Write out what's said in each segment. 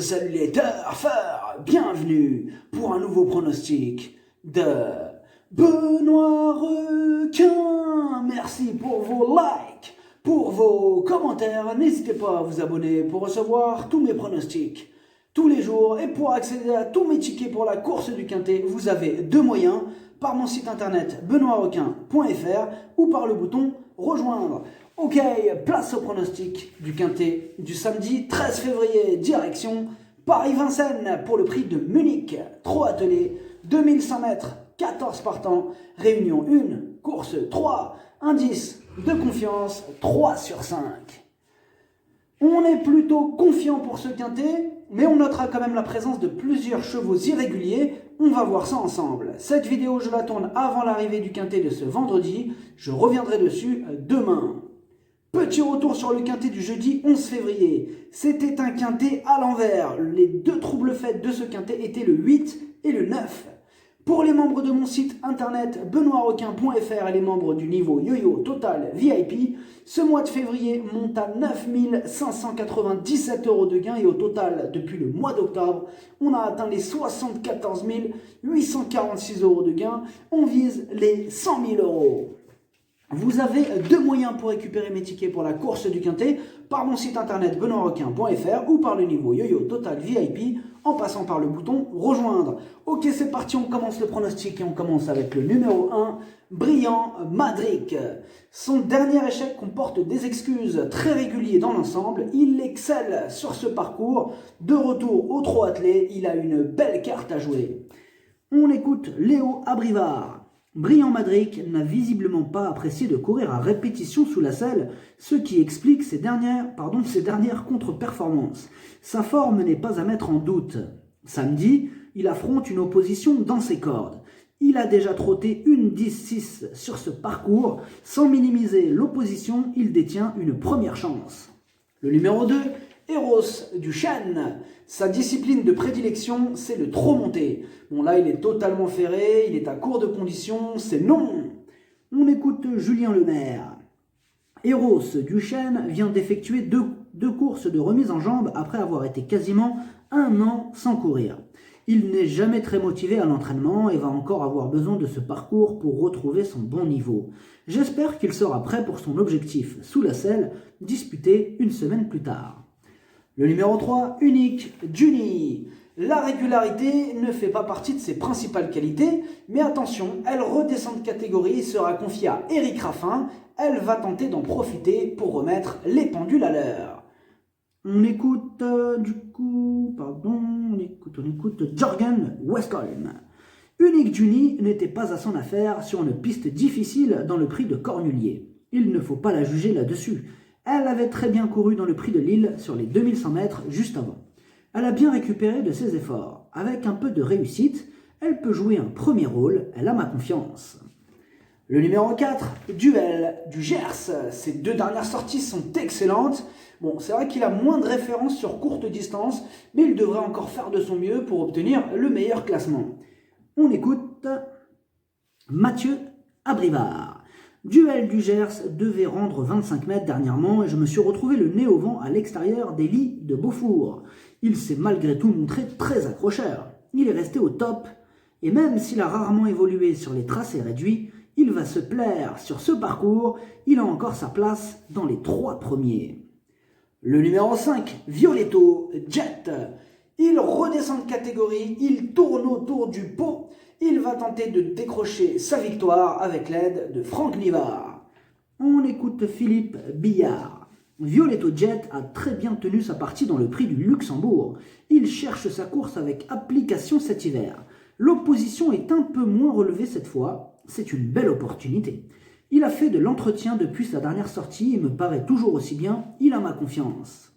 salue les turfeurs, bienvenue pour un nouveau pronostic de Benoît Requin. Merci pour vos likes, pour vos commentaires. N'hésitez pas à vous abonner pour recevoir tous mes pronostics tous les jours. Et pour accéder à tous mes tickets pour la course du Quintet, vous avez deux moyens, par mon site internet benoîtrequin.fr ou par le bouton rejoindre. Ok, place au pronostic du Quintet du samedi 13 février, direction Paris-Vincennes pour le prix de Munich. Trot attelé, 2100 mètres, 14 partants, réunion 1, course 3, indice de confiance 3 sur 5. On est plutôt confiant pour ce Quintet, mais on notera quand même la présence de plusieurs chevaux irréguliers. On va voir ça ensemble. Cette vidéo, je la tourne avant l'arrivée du Quintet de ce vendredi. Je reviendrai dessus demain. Petit retour sur le Quintet du jeudi 11 février. C'était un Quintet à l'envers. Les deux troubles faits de ce Quintet étaient le 8 et le 9. Pour les membres de mon site internet benoîtrequin.fr et les membres du niveau Yo-Yo Total VIP, ce mois de février monte à 9 597 € de gain et au total, depuis le mois d'octobre, on a atteint les 74 846 € de gain. On vise les 100 000 €. Vous avez deux moyens pour récupérer mes tickets pour la course du Quintet, par mon site internet benoîtrequin.fr ou par le niveau Yo-Yo Total VIP en passant par le bouton rejoindre. Ok, c'est parti, on commence le pronostic et on commence avec le numéro 1, Brillant Madric. Son dernier échec comporte des excuses, très régulier dans l'ensemble. Il excelle sur ce parcours. De retour au trot attelé, il a une belle carte à jouer. On écoute Léo Abrivard. Brillant Madric n'a visiblement pas apprécié de courir à répétition sous la selle, ce qui explique ses dernières contre-performances. Sa forme n'est pas à mettre en doute. Samedi, il affronte une opposition dans ses cordes. Il a déjà trotté une 10-6 sur ce parcours. Sans minimiser l'opposition, il détient une première chance. Le numéro 2, Eros du Chêne. Sa discipline de prédilection, c'est le trot monté. Bon là, il est totalement ferré, il est à court de conditions, c'est non. On écoute Julien Lemaire. Eros du Chêne vient d'effectuer deux courses de remise en jambe après avoir été quasiment un an sans courir. Il n'est jamais très motivé à l'entraînement et va encore avoir besoin de ce parcours pour retrouver son bon niveau. J'espère qu'il sera prêt pour son objectif sous la selle, disputé une semaine plus tard. Le numéro 3, Unique Juni. La régularité ne fait pas partie de ses principales qualités, mais attention, elle redescend de catégorie et sera confiée à Eric Raffin. Elle va tenter d'en profiter pour remettre les pendules à l'heure. On écoute Jorgen Westholm. Unique Juni n'était pas à son affaire sur une piste difficile dans le prix de Cornulier. Il ne faut pas la juger là-dessus. Elle avait très bien couru dans le prix de Lille sur les 2100 mètres juste avant. Elle a bien récupéré de ses efforts. Avec un peu de réussite, elle peut jouer un premier rôle, elle a ma confiance. Le numéro 4, Duel du Gers. Ses deux dernières sorties sont excellentes. Bon, c'est vrai qu'il a moins de références sur courte distance, mais il devrait encore faire de son mieux pour obtenir le meilleur classement. On écoute Mathieu Abrivard. Duel du Gers devait rendre 25 mètres dernièrement et je me suis retrouvé le nez au vent à l'extérieur des lits de Beaufour. Il s'est malgré tout montré très accrocheur. Il est resté au top et même s'il a rarement évolué sur les tracés réduits, il va se plaire sur ce parcours. Il a encore sa place dans les 3 premiers. Le numéro 5, Violetto Jet. Il redescend de catégorie, il tourne autour du pot. Il va tenter de décrocher sa victoire avec l'aide de Franck Nivard. On écoute Philippe Billard. Violetto Jet a très bien tenu sa partie dans le prix du Luxembourg. Il cherche sa course avec application cet hiver. L'opposition est un peu moins relevée cette fois. C'est une belle opportunité. Il a fait de l'entretien depuis sa dernière sortie et me paraît toujours aussi bien. Il a ma confiance.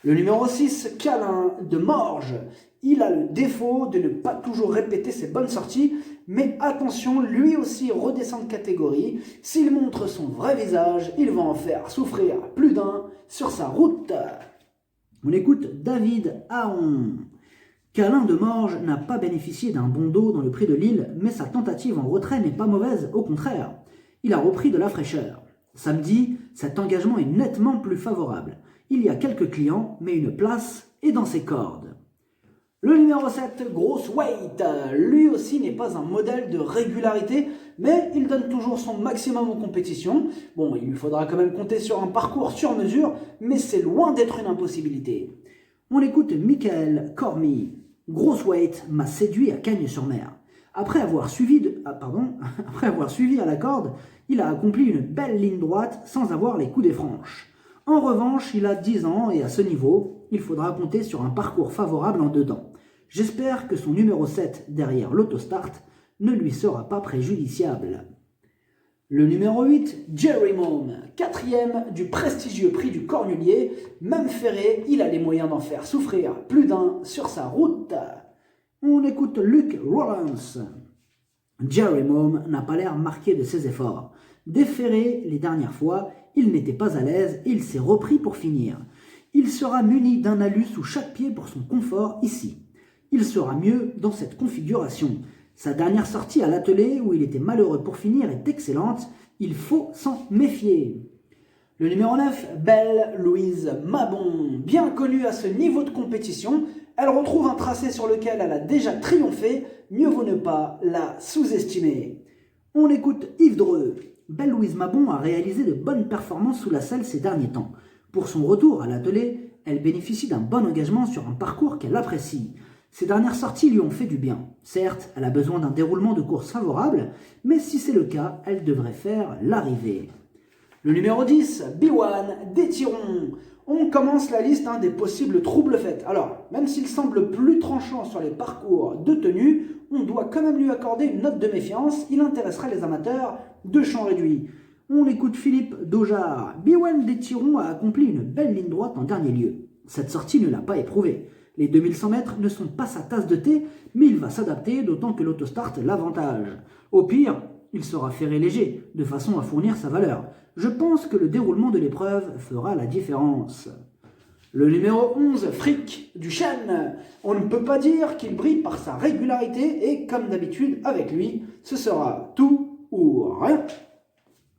Le numéro 6, Câlin de Morges. Il a le défaut de ne pas toujours répéter ses bonnes sorties, mais attention, lui aussi redescend de catégorie. S'il montre son vrai visage, il va en faire souffrir plus d'un sur sa route. On écoute David Aon. Câlin de Morges n'a pas bénéficié d'un bon dos dans le prix de Lille, mais sa tentative en retrait n'est pas mauvaise, au contraire. Il a repris de la fraîcheur. Samedi, cet engagement est nettement plus favorable. Il y a quelques clients, mais une place est dans ses cordes. Le numéro 7, Grosse Weight, lui aussi n'est pas un modèle de régularité, mais il donne toujours son maximum en compétition. Bon, il lui faudra quand même compter sur un parcours sur mesure, mais c'est loin d'être une impossibilité. On écoute Michael Cormy. Grosse Weight m'a séduit à Cagnes-sur-Mer. Après avoir suivi à la corde, il a accompli une belle ligne droite sans avoir les coups des franches. En revanche, il a 10 ans et à ce niveau, il faudra compter sur un parcours favorable en dedans. J'espère que son numéro 7 derrière l'autostart ne lui sera pas préjudiciable. Le numéro 8, Jerry Mome, 4e du prestigieux prix du Cornulier. Même ferré, il a les moyens d'en faire souffrir plus d'un sur sa route. On écoute Luke Rollins. Jerry Mome n'a pas l'air marqué de ses efforts. Déferré les dernières fois, il n'était pas à l'aise et il s'est repris pour finir. Il sera muni d'un alu sous chaque pied pour son confort ici. Il sera mieux dans cette configuration. Sa dernière sortie à l'atelier où il était malheureux pour finir est excellente. Il faut s'en méfier. Le numéro 9, Belle Louise Mabon. Bien connue à ce niveau de compétition, elle retrouve un tracé sur lequel elle a déjà triomphé. Mieux vaut ne pas la sous-estimer. On écoute Yves Dreux. Belle Louise Mabon a réalisé de bonnes performances sous la selle ces derniers temps. Pour son retour à l'atelier, elle bénéficie d'un bon engagement sur un parcours qu'elle apprécie. Ses dernières sorties lui ont fait du bien. Certes, elle a besoin d'un déroulement de course favorable, mais si c'est le cas, elle devrait faire l'arrivée. Le numéro 10, B1, d'Étiron. On commence la liste des possibles troubles faits. Alors, même s'il semble plus tranchant sur les parcours de tenue, on doit quand même lui accorder une note de méfiance. Il intéresserait les amateurs de champ réduit. On écoute Philippe Daujar. B1 d'Étiron a accompli une belle ligne droite en dernier lieu. Cette sortie ne l'a pas éprouvé. Les 2100 mètres ne sont pas sa tasse de thé, mais il va s'adapter, d'autant que l'autostart l'avantage. Au pire, il sera ferré léger, de façon à fournir sa valeur. Je pense que le déroulement de l'épreuve fera la différence. Le numéro 11, Frick du Chêne. On ne peut pas dire qu'il brille par sa régularité et, comme d'habitude avec lui, ce sera tout ou rien.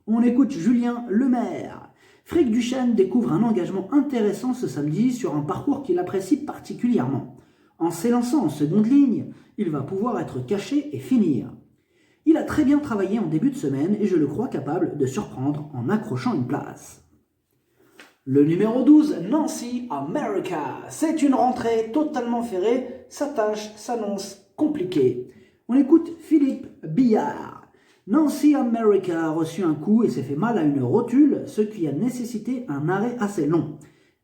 On écoute Julien Lemaire. Frick du Chêne découvre un engagement intéressant ce samedi sur un parcours qu'il apprécie particulièrement. En s'élançant en seconde ligne, il va pouvoir être caché et finir. Il a très bien travaillé en début de semaine et je le crois capable de surprendre en accrochant une place. Le numéro 12, Nancy America. C'est une rentrée totalement ferrée, sa tâche s'annonce compliquée. On écoute Philippe Billard. Nancy America a reçu un coup et s'est fait mal à une rotule, ce qui a nécessité un arrêt assez long.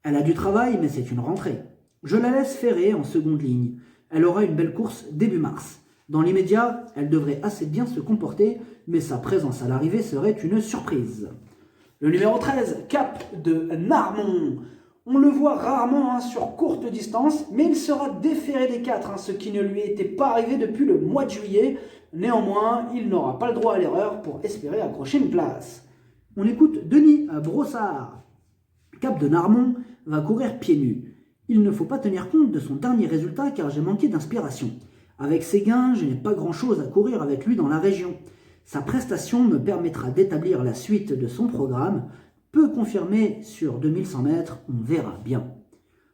Elle a du travail, mais c'est une rentrée. Je la laisse ferrer en seconde ligne. Elle aura une belle course début mars. Dans l'immédiat, elle devrait assez bien se comporter, mais sa présence à l'arrivée serait une surprise. Le numéro 13, Cap de Narmont. On le voit rarement sur courte distance, mais il sera déféré des 4, ce qui ne lui était pas arrivé depuis le mois de juillet. Néanmoins, il n'aura pas le droit à l'erreur pour espérer accrocher une place. On écoute Denis Brossard. Cap de Narmont va courir pieds nus. Il ne faut pas tenir compte de son dernier résultat car j'ai manqué d'inspiration. Avec ses gains, je n'ai pas grand-chose à courir avec lui dans la région. Sa prestation me permettra d'établir la suite de son programme. Peu confirmé sur 2100 mètres, on verra bien.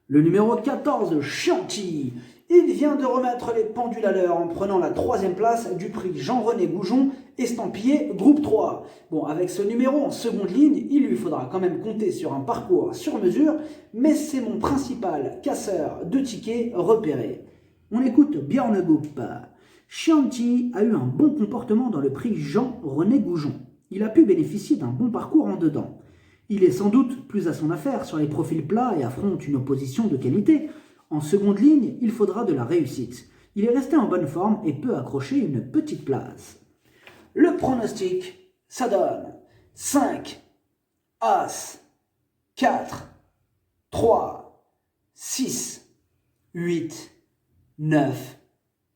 Le numéro 14, Chianti. Il vient de remettre les pendules à l'heure en prenant la 3e place du prix Jean-René Goujon, estampillé groupe 3. Bon, avec ce numéro en seconde ligne, il lui faudra quand même compter sur un parcours sur mesure, mais c'est mon principal casseur de tickets repéré. On écoute Björn Goop. Chianti a eu un bon comportement dans le prix Jean-René Goujon. Il a pu bénéficier d'un bon parcours en dedans. Il est sans doute plus à son affaire sur les profils plats et affronte une opposition de qualité. En seconde ligne, il faudra de la réussite. Il est resté en bonne forme et peut accrocher une petite place. Le pronostic, ça donne 5, As, 4, 3, 6, 8, 9,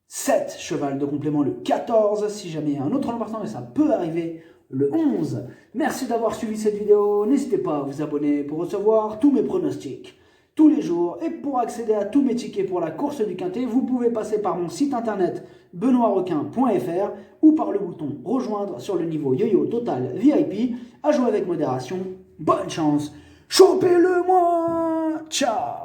7, cheval de complément le 14, si jamais il y a un autre nombre partant, et ça peut arriver, le 11. Merci d'avoir suivi cette vidéo, n'hésitez pas à vous abonner pour recevoir tous mes pronostics tous les jours. Et pour accéder à tous mes tickets pour la course du Quintet, vous pouvez passer par mon site internet benoîtrequin.fr ou par le bouton rejoindre sur le niveau Yo-Yo Total VIP. À jouer avec modération, bonne chance, chopez-le moi, ciao.